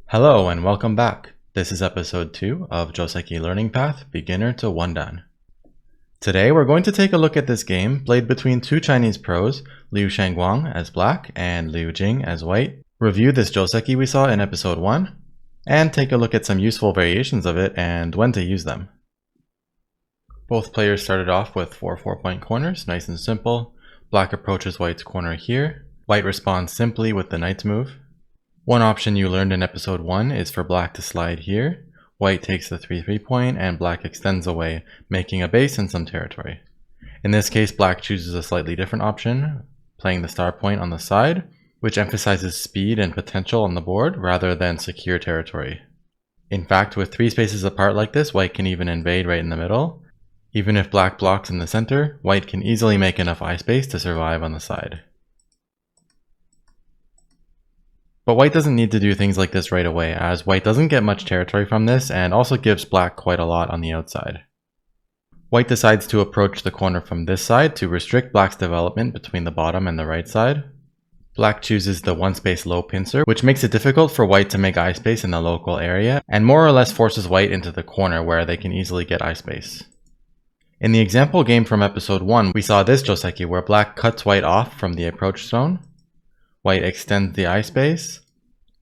Hello and welcome back. This is episode 2 of Joseki Learning Path, Beginner to One-Dan. Today we're going to take a look at this game played between two Chinese pros, Liu Shangguang as black and Liu Jing as white, review this Joseki we saw in episode 1, and take a look at some useful variations of it and when to use them. Both players started off with 4 4-point corners, nice and simple. Black approaches white's corner here. White responds simply with the knight's move. One option you learned in episode 1 is for black to slide here. White takes the 3 point and black extends away, making a base in some territory. In this case, black chooses a slightly different option, playing the star point on the side, which emphasizes speed and potential on the board rather than secure territory. In fact, with 3 spaces apart like this, white can even invade right in the middle. Even if black blocks in the center, white can easily make enough eye space to survive on the side. But white doesn't need to do things like this right away, as white doesn't get much territory from this and also gives black quite a lot on the outside. White decides to approach the corner from this side to restrict black's development between the bottom and the right side. Black chooses the 1 space low pincer, which makes it difficult for white to make eye space in the local area, and more or less forces white into the corner where they can easily get eye space. In the example game from episode 1, we saw this Joseki where black cuts white off from the approach zone. White extends the eye space.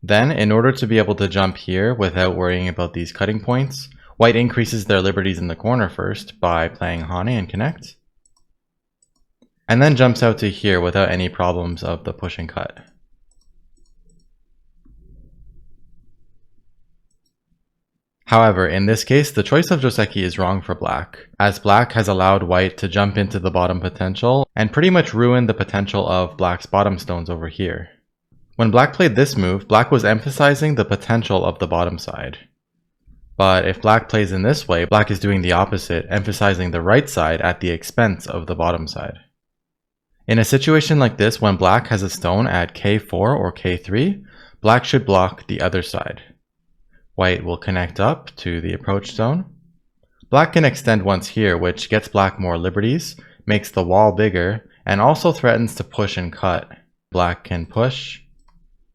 Then, in order to be able to jump here without worrying about these cutting points, white increases their liberties in the corner first by playing Hane and connect. And then jumps out to here without any problems of the push and cut. However, in this case, the choice of Joseki is wrong for black, as black has allowed white to jump into the bottom potential and pretty much ruin the potential of black's bottom stones over here. When black played this move, black was emphasizing the potential of the bottom side. But if black plays in this way, black is doing the opposite, emphasizing the right side at the expense of the bottom side. In a situation like this, when black has a stone at k4 or k3, black should block the other side. White will connect up to the approach zone. Black can extend once here, which gets black more liberties, makes the wall bigger, and also threatens to push and cut. Black can push,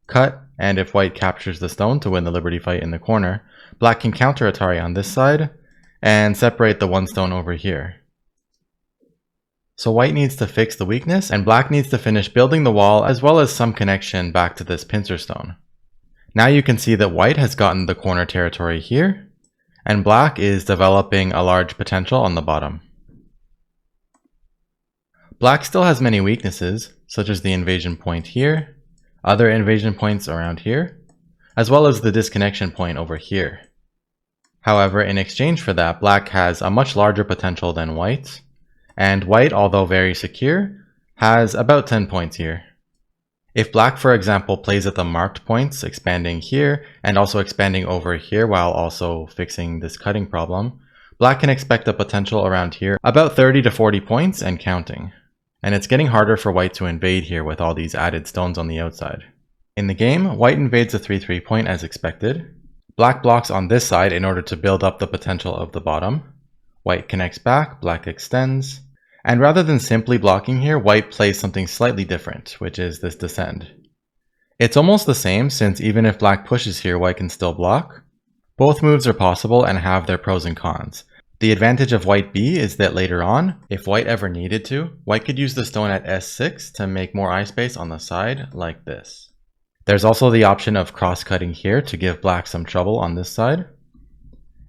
cut, and if white captures the stone to win the liberty fight in the corner, black can counter Atari on this side, and separate the 1 stone over here. So white needs to fix the weakness, and black needs to finish building the wall as well as some connection back to this pincer stone. Now you can see that white has gotten the corner territory here, and black is developing a large potential on the bottom. Black still has many weaknesses, such as the invasion point here, other invasion points around here, as well as the disconnection point over here. However, in exchange for that, black has a much larger potential than white, and white, although very secure, has about 10 points here. If black, for example, plays at the marked points, expanding here, and also expanding over here while also fixing this cutting problem, black can expect a potential around here about 30 to 40 points and counting. And it's getting harder for white to invade here with all these added stones on the outside. In the game, white invades a 3 point as expected. Black blocks on this side in order to build up the potential of the bottom. White connects back, black extends. And rather than simply blocking here, white plays something slightly different, which is this descend. It's almost the same, since even if black pushes here, white can still block. Both moves are possible and have their pros and cons. The advantage of white B is that later on, if white ever needed to, white could use the stone at S6 to make more eye space on the side, like this. There's also the option of cross-cutting here to give black some trouble on this side.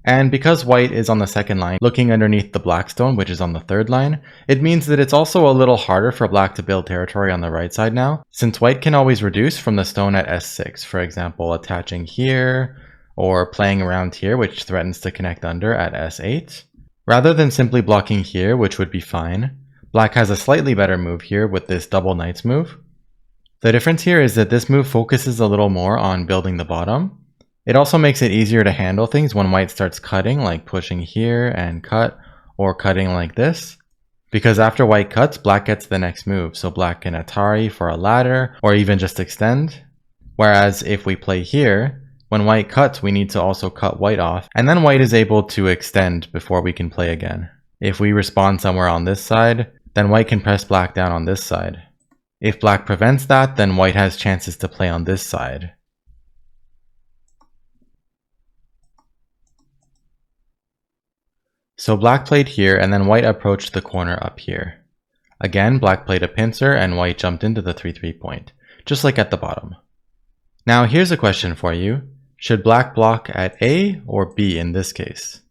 And because white is on the second line, looking underneath the black stone, which is on the third line, it means that it's also a little harder for black to build territory on the right side now, since white can always reduce from the stone at S6, for example, attaching here, or playing around here, which threatens to connect under at S8. Rather than simply blocking here, which would be fine, black has a slightly better move here with this double knights move. The difference here is that this move focuses a little more on building the bottom. It also makes it easier to handle things when white starts cutting, like pushing here and cut, or cutting like this. Because after white cuts, black gets the next move, so black can Atari for a ladder, or even just extend. Whereas if we play here, when white cuts, we need to also cut white off, and then white is able to extend before we can play again. If we respawn somewhere on this side, then white can press black down on this side. If black prevents that, then white has chances to play on this side. So black played here and then white approached the corner up here. Again, black played a pincer and white jumped into the 3-3 point, just like at the bottom. Now here's a question for you. Should black block at A or B in this case?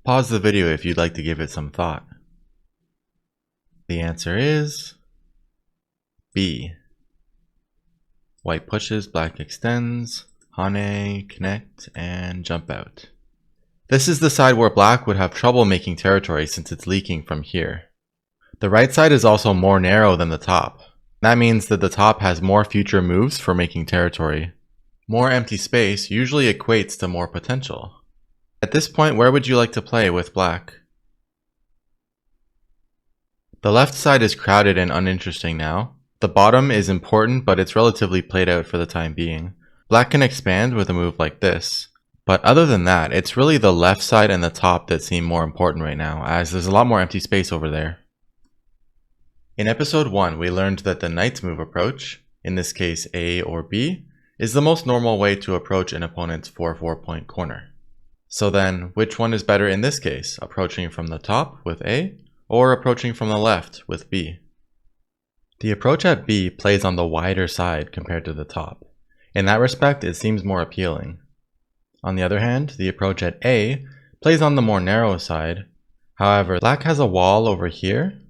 Pause the video if you'd like to give it some thought. The answer is B. White pushes, black extends, hane, connect, and jump out. This is the side where black would have trouble making territory since it's leaking from here. The right side is also more narrow than the top. That means that the top has more future moves for making territory. More empty space usually equates to more potential. At this point, where would you like to play with black? The left side is crowded and uninteresting now. The bottom is important, but it's relatively played out for the time being. Black can expand with a move like this. But other than that, it's really the left side and the top that seem more important right now, as there's a lot more empty space over there. In episode 1, we learned that the knight's move approach, in this case A or B, is the most normal way to approach an opponent's 4-4 point corner. So then, which one is better in this case, approaching from the top with A, or approaching from the left with B? The approach at B plays on the wider side compared to the top. In that respect, it seems more appealing. On the other hand, the approach at A plays on the more narrow side. However, black has a wall over here,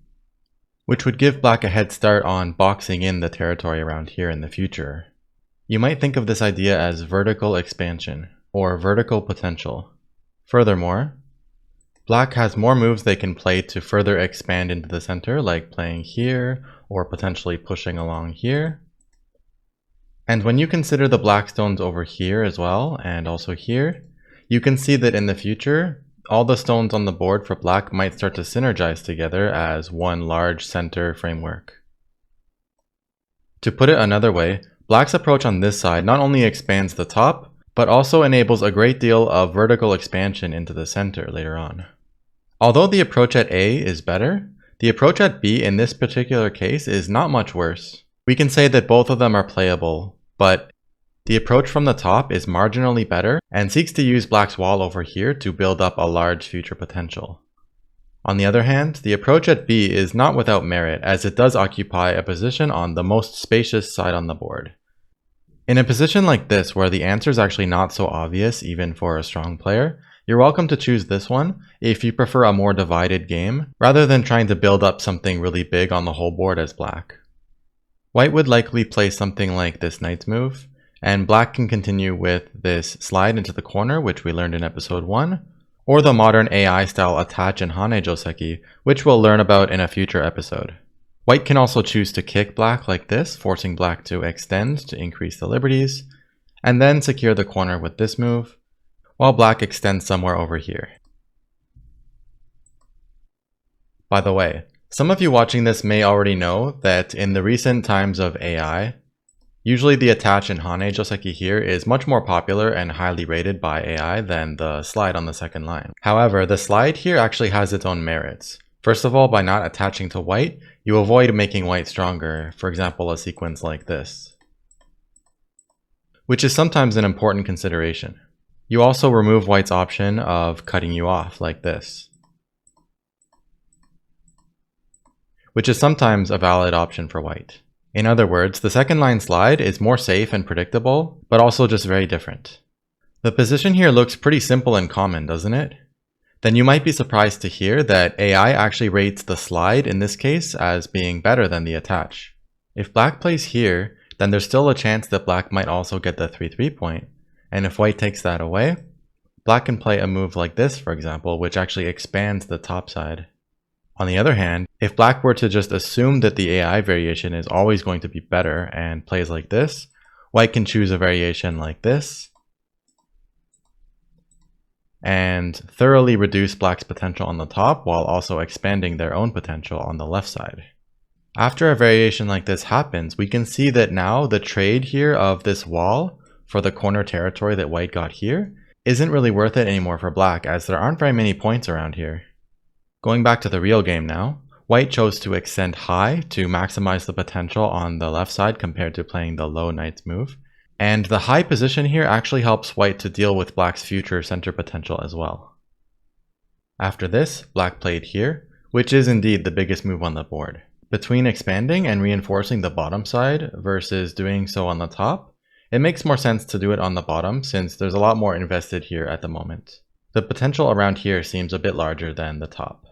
which would give black a head start on boxing in the territory around here in the future. You might think of this idea as vertical expansion, or vertical potential. Furthermore, black has more moves they can play to further expand into the center, like playing here, or potentially pushing along here. And when you consider the black stones over here as well, and also here, you can see that in the future, all the stones on the board for black might start to synergize together as one large center framework. To put it another way, black's approach on this side not only expands the top, but also enables a great deal of vertical expansion into the center later on. Although the approach at A is better, the approach at B in this particular case is not much worse. We can say that both of them are playable, but the approach from the top is marginally better and seeks to use black's wall over here to build up a large future potential. On the other hand, the approach at B is not without merit, as it does occupy a position on the most spacious side on the board. In a position like this, where the answer is actually not so obvious even for a strong player, you're welcome to choose this one if you prefer a more divided game, rather than trying to build up something really big on the whole board as black. White would likely play something like this knight's move, and black can continue with this slide into the corner, which we learned in episode 1, or the modern AI style attach and hane Joseki, which we'll learn about in a future episode. White can also choose to kick black like this, forcing black to extend to increase the liberties, and then secure the corner with this move, while black extends somewhere over here. By the way, some of you watching this may already know that in the recent times of AI, usually the attach and hane Joseki here is much more popular and highly rated by AI than the slide on the second line. However, the slide here actually has its own merits. First of all, by not attaching to white, you avoid making white stronger, for example a sequence like this, which is sometimes an important consideration. You also remove white's option of cutting you off like this, which is sometimes a valid option for white. In other words, the second line slide is more safe and predictable, but also just very different. The position here looks pretty simple and common, doesn't it? Then you might be surprised to hear that AI actually rates the slide in this case as being better than the attach. If black plays here, then there's still a chance that black might also get the 3-3 point, and if white takes that away, black can play a move like this, for example, which actually expands the top side. On the other hand, if black were to just assume that the AI variation is always going to be better and plays like this, white can choose a variation like this, and thoroughly reduce black's potential on the top while also expanding their own potential on the left side. After a variation like this happens, we can see that now the trade here of this wall for the corner territory that white got here isn't really worth it anymore for black, as there aren't very many points around here. Going back to the real game now, white chose to extend high to maximize the potential on the left side compared to playing the low knight's move. And the high position here actually helps white to deal with black's future center potential as well. After this, black played here, which is indeed the biggest move on the board. Between expanding and reinforcing the bottom side versus doing so on the top, it makes more sense to do it on the bottom since there's a lot more invested here at the moment. The potential around here seems a bit larger than the top.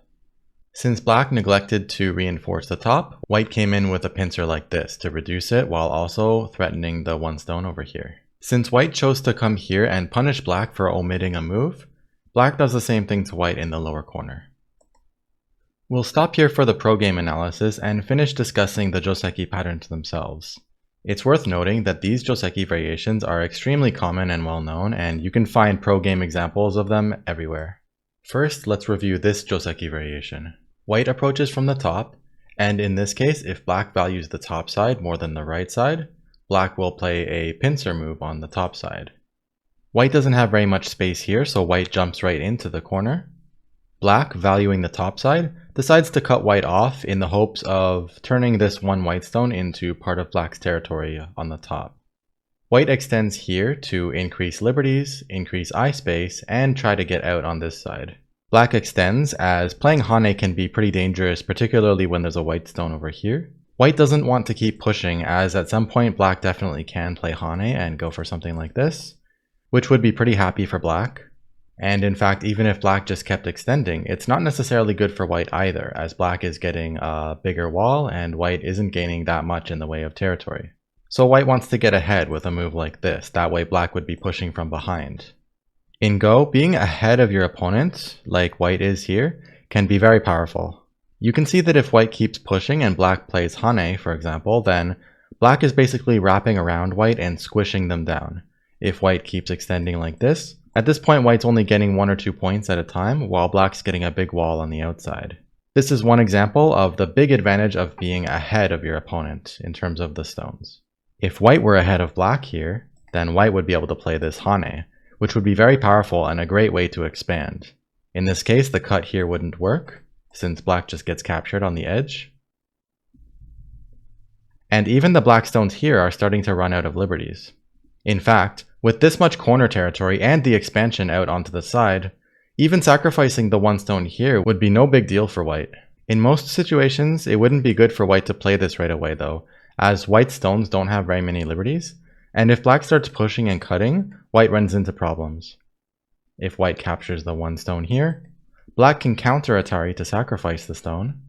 Since black neglected to reinforce the top, white came in with a pincer like this to reduce it while also threatening the one stone over here. Since white chose to come here and punish black for omitting a move, black does the same thing to white in the lower corner. We'll stop here for the pro-game analysis and finish discussing the Joseki patterns themselves. It's worth noting that these Joseki variations are extremely common and well known, and you can find pro-game examples of them everywhere. First, let's review this Joseki variation. White approaches from the top, and in this case, if black values the top side more than the right side, black will play a pincer move on the top side. White doesn't have very much space here, so white jumps right into the corner. Black, valuing the top side, decides to cut white off in the hopes of turning this one white stone into part of black's territory on the top. White extends here to increase liberties, increase eye space, and try to get out on this side. Black extends as playing Hane can be pretty dangerous, particularly when there's a white stone over here. White doesn't want to keep pushing, as at some point black definitely can play Hane and go for something like this, which would be pretty happy for black. And in fact, even if black just kept extending, it's not necessarily good for white either, as black is getting a bigger wall and white isn't gaining that much in the way of territory. So white wants to get ahead with a move like this, that way black would be pushing from behind. In Go, being ahead of your opponent, like white is here, can be very powerful. You can see that if white keeps pushing and black plays Hane, for example, then black is basically wrapping around white and squishing them down. If white keeps extending like this, at this point white's only getting 1 or 2 points at a time, while black's getting a big wall on the outside. This is one example of the big advantage of being ahead of your opponent in terms of the stones. If white were ahead of black here, then white would be able to play this Hane, which would be very powerful and a great way to expand. In this case, the cut here wouldn't work, since black just gets captured on the edge. And even the black stones here are starting to run out of liberties. In fact, with this much corner territory and the expansion out onto the side, even sacrificing the one stone here would be no big deal for white. In most situations, it wouldn't be good for white to play this right away though, as white stones don't have very many liberties, and if black starts pushing and cutting, white runs into problems. If white captures the one stone here, black can counter Atari to sacrifice the stone,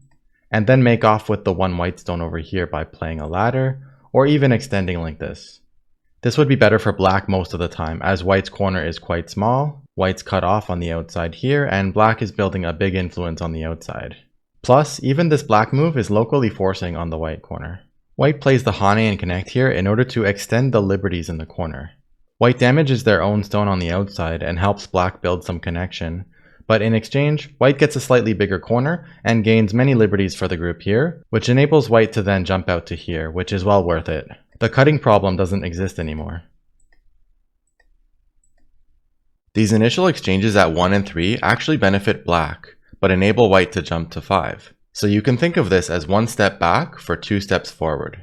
and then make off with the one white stone over here by playing a ladder, or even extending like this. This would be better for black most of the time, as white's corner is quite small, white's cut off on the outside here, and black is building a big influence on the outside. Plus, even this black move is locally forcing on the white corner. White plays the Hane and connect here in order to extend the liberties in the corner. White damages their own stone on the outside and helps black build some connection, but in exchange, white gets a slightly bigger corner and gains many liberties for the group here, which enables white to then jump out to here, which is well worth it. The cutting problem doesn't exist anymore. These initial exchanges at 1 and 3 actually benefit black, but enable white to jump to 5. So you can think of this as 1 step back for 2 steps forward.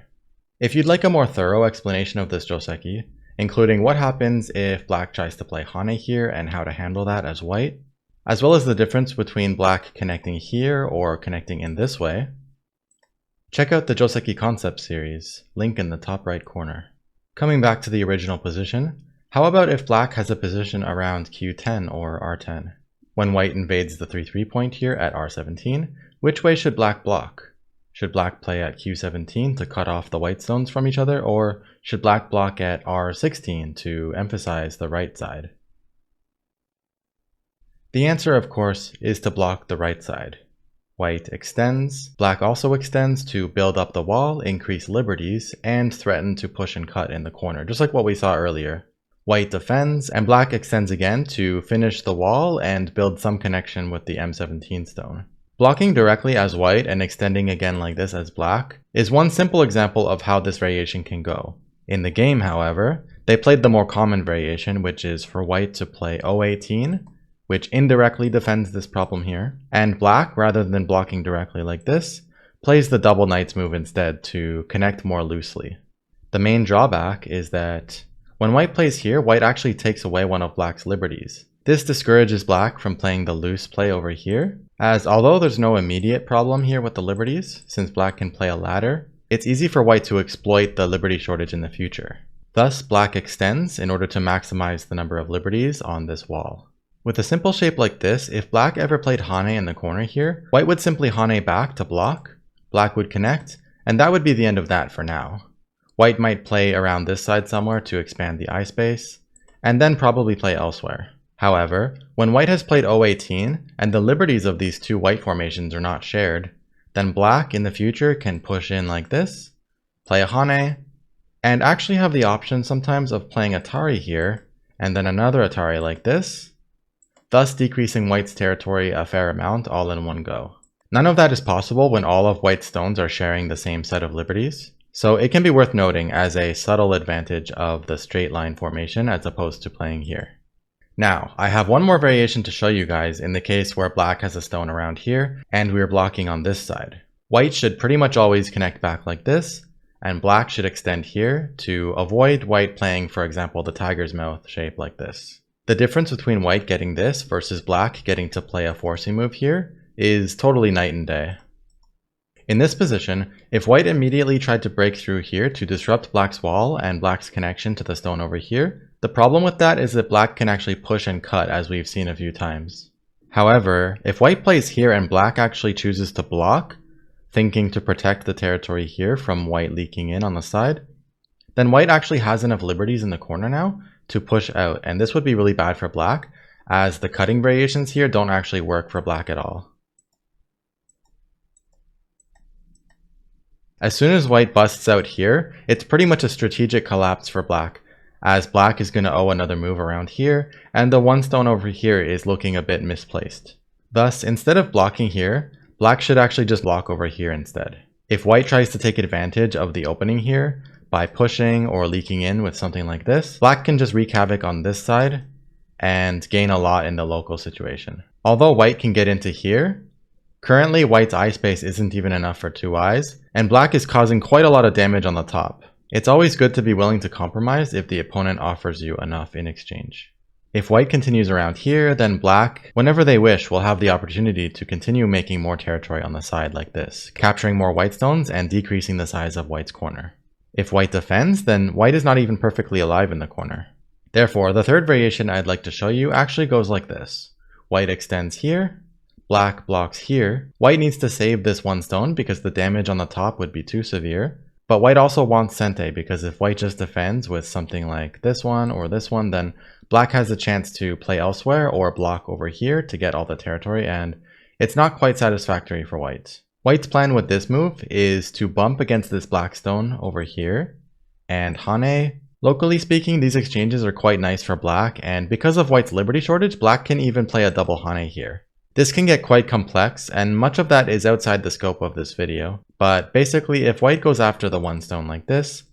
If you'd like a more thorough explanation of this Joseki, including what happens if black tries to play Hane here and how to handle that as white, as well as the difference between black connecting here or connecting in this way, check out the Joseki Concept series, link in the top right corner. Coming back to the original position, how about if black has a position around Q10 or R10? When white invades the 3-3 point here at R17, which way should black block? Should black play at Q17 to cut off the white stones from each other, or should black block at R16 to emphasize the right side? The answer, of course, is to block the right side. White extends, black also extends to build up the wall, increase liberties, and threaten to push and cut in the corner, just like what we saw earlier. White defends, and black extends again to finish the wall and build some connection with the M17 stone. Blocking directly as white and extending again like this as black is one simple example of how this variation can go. In the game, however, they played the more common variation, which is for white to play O18, which indirectly defends this problem here, and black, rather than blocking directly like this, plays the double knights move instead to connect more loosely. The main drawback is that when white plays here, white actually takes away one of black's liberties. This discourages black from playing the loose play over here, as although there's no immediate problem here with the liberties, since black can play a ladder, it's easy for white to exploit the liberty shortage in the future. Thus, black extends in order to maximize the number of liberties on this wall. With a simple shape like this, if black ever played Hane in the corner here, white would simply Hane back to block, black would connect, and that would be the end of that for now. White might play around this side somewhere to expand the eye space, and then probably play elsewhere. However, when white has played 018 and the liberties of these two white formations are not shared, then black in the future can push in like this, play a Hane, and actually have the option sometimes of playing Atari here, and then another Atari like this, thus decreasing white's territory a fair amount all in one go. None of that is possible when all of white's stones are sharing the same set of liberties, so it can be worth noting as a subtle advantage of the straight line formation as opposed to playing here. Now, I have one more variation to show you guys in the case where black has a stone around here and we're blocking on this side. White should pretty much always connect back like this, and black should extend here to avoid white playing, for example, the tiger's mouth shape like this. The difference between white getting this versus black getting to play a forcing move here is totally night and day. In this position, if white immediately tried to break through here to disrupt black's wall and black's connection to the stone over here, the problem with that is that black can actually push and cut, as we've seen a few times. However, if white plays here and black actually chooses to block, thinking to protect the territory here from white leaking in on the side, then white actually has enough liberties in the corner now to push out, and this would be really bad for black, as the cutting variations here don't actually work for black at all. As soon as white busts out here, it's pretty much a strategic collapse for black, as black is going to owe another move around here, and the one stone over here is looking a bit misplaced. Thus, instead of blocking here, black should actually just block over here instead. If white tries to take advantage of the opening here by pushing or leaking in with something like this, black can just wreak havoc on this side and gain a lot in the local situation. Although white can get into here, currently white's eye space isn't even enough for two eyes, and black is causing quite a lot of damage on the top. It's always good to be willing to compromise if the opponent offers you enough in exchange. If white continues around here, then black, whenever they wish, will have the opportunity to continue making more territory on the side like this, capturing more white stones and decreasing the size of white's corner. If white defends, then white is not even perfectly alive in the corner. Therefore, the third variation I'd like to show you actually goes like this. White extends here, black blocks here. White needs to save this one stone because the damage on the top would be too severe. But white also wants Sente because if white just defends with something like this one or this one, then black has a chance to play elsewhere or block over here to get all the territory, and it's not quite satisfactory for white. White's plan with this move is to bump against this black stone over here and Hane. Locally speaking, these exchanges are quite nice for black, and because of white's liberty shortage, black can even play a double Hane here. This can get quite complex, and much of that is outside the scope of this video. But basically, if white goes after the one stone like this,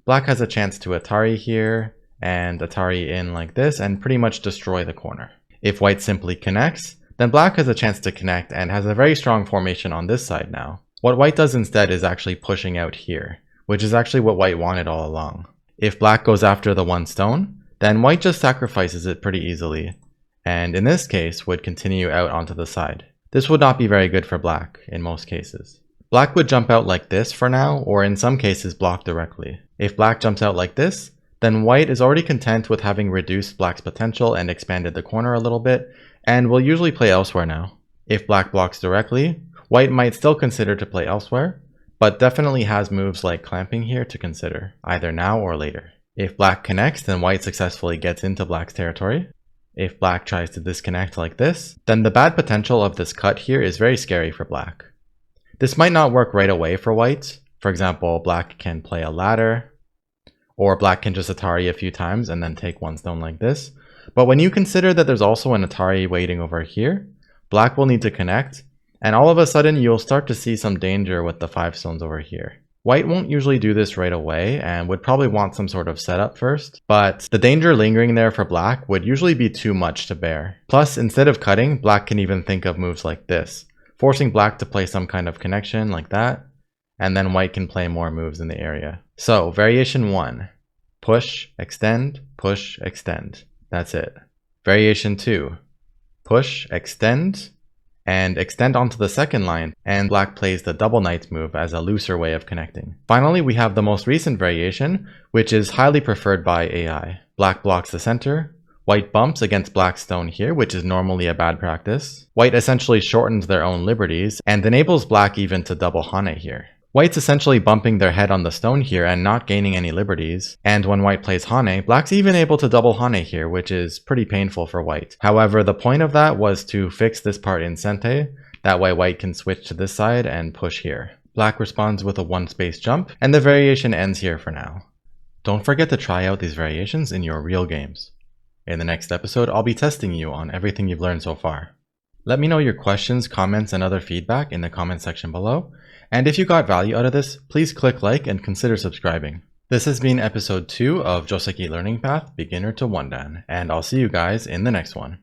black has a chance to Atari here, and Atari in like this, and pretty much destroy the corner. If white simply connects, then black has a chance to connect and has a very strong formation on this side now. What white does instead is actually pushing out here, which is actually what white wanted all along. If black goes after the one stone, then white just sacrifices it pretty easily, and in this case would continue out onto the side. This would not be very good for black in most cases. Black would jump out like this for now, or in some cases block directly. If black jumps out like this, then white is already content with having reduced black's potential and expanded the corner a little bit, and will usually play elsewhere now. If black blocks directly, white might still consider to play elsewhere, but definitely has moves like clamping here to consider, either now or later. If black connects, then white successfully gets into black's territory. If black tries to disconnect like this, then the bad potential of this cut here is very scary for black. This might not work right away for white. For example, black can play a ladder, or black can just Atari a few times and then take one stone like this. But when you consider that there's also an Atari waiting over here, black will need to connect, and all of a sudden you'll start to see some danger with the 5 stones over here. White won't usually do this right away and would probably want some sort of setup first, but the danger lingering there for black would usually be too much to bear. Plus, instead of cutting, black can even think of moves like this, forcing black to play some kind of connection like that, and then white can play more moves in the area. So, variation 1. Push, extend, that's it. Variation 2. Push, extend, and extend onto the second line, and black plays the double knight move as a looser way of connecting. Finally, we have the most recent variation, which is highly preferred by AI. Black blocks the center, white bumps against black stone here, which is normally a bad practice. White essentially shortens their own liberties, and enables black even to double hane here. White's essentially bumping their head on the stone here and not gaining any liberties, and when white plays hane, black's even able to double hane here, which is pretty painful for white. However, the point of that was to fix this part in sente, that way white can switch to this side and push here. Black responds with a one space jump, and the variation ends here for now. Don't forget to try out these variations in your real games. In the next episode, I'll be testing you on everything you've learned so far. Let me know your questions, comments, and other feedback in the comment section below. And if you got value out of this, please click like and consider subscribing. This has been episode 2 of Joseki Learning Path, Beginner to One Dan, and I'll see you guys in the next one.